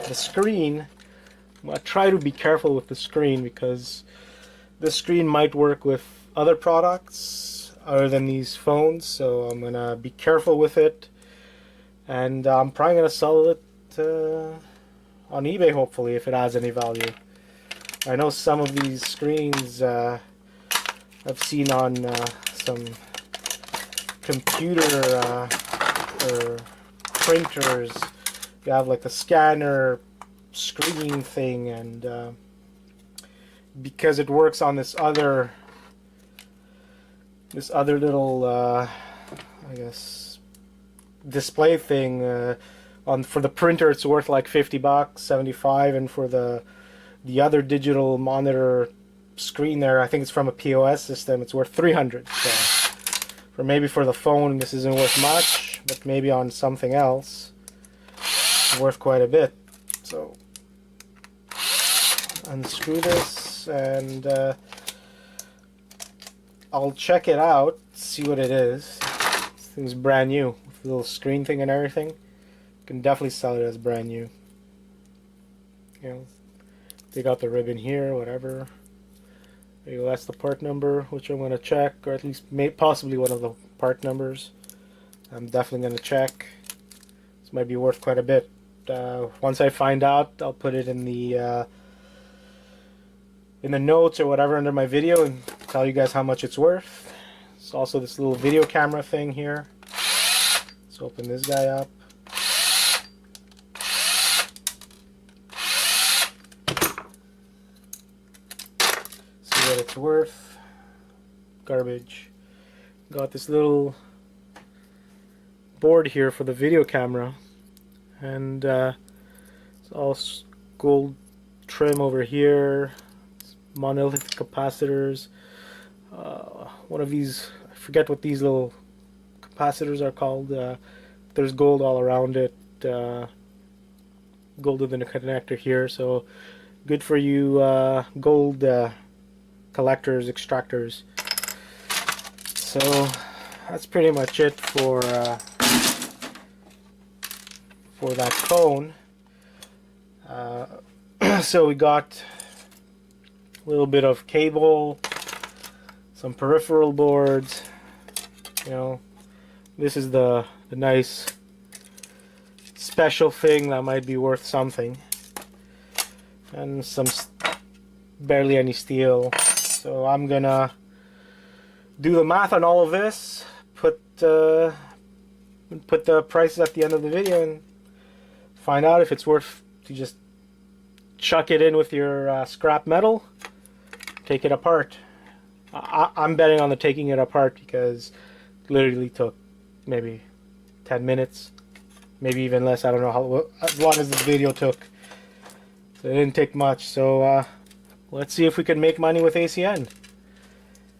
the screen, I'm going to try to be careful with the screen because this screen might work with other products other than these phones, so I'm going to be careful with it, and I'm probably going to sell it on eBay, hopefully, if it has any value. I know some of these screens I've seen on some computer or printers. You have like the scanner screen thing, and because it works on this other little I guess display thing, for the printer it's worth like $50, 75, and for the other digital monitor screen there, I think it's from a POS system, it's worth 300. So maybe for the phone this isn't worth much, but maybe on something else it's worth quite a bit. So unscrew this, and I'll check it out, see what it is. This thing's brand new with the little screen thing and everything. You can definitely sell it as brand new. You know, they got the ribbon here, whatever. There you go, that's the part number, which I'm going to check, or at least possibly one of the part numbers. I'm definitely going to check. This might be worth quite a bit. Once I find out, I'll put it in the notes or whatever under my video and tell you guys how much it's worth. There's also this little video camera thing here. Let's open this guy up. See what it's worth. Garbage. Got this little board here for the video camera, and it's all gold trim over here. Monolithic capacitors. One of these, I forget what these little capacitors are called. There's gold all around it. Gold within a connector here, so good for you gold collectors, extractors. So that's pretty much it for that cone. So we got a little bit of cable, some peripheral boards. You know, this is the nice special thing that might be worth something, and some barely any steel. So I'm gonna do the math on all of this, put the prices at the end of the video, and find out if it's worth to just chuck it in with your scrap metal, take it apart. I'm betting on the taking it apart because it literally took maybe 10 minutes, maybe even less. I don't know how as long as the video took. So it didn't take much. So let's see if we can make money with ACN.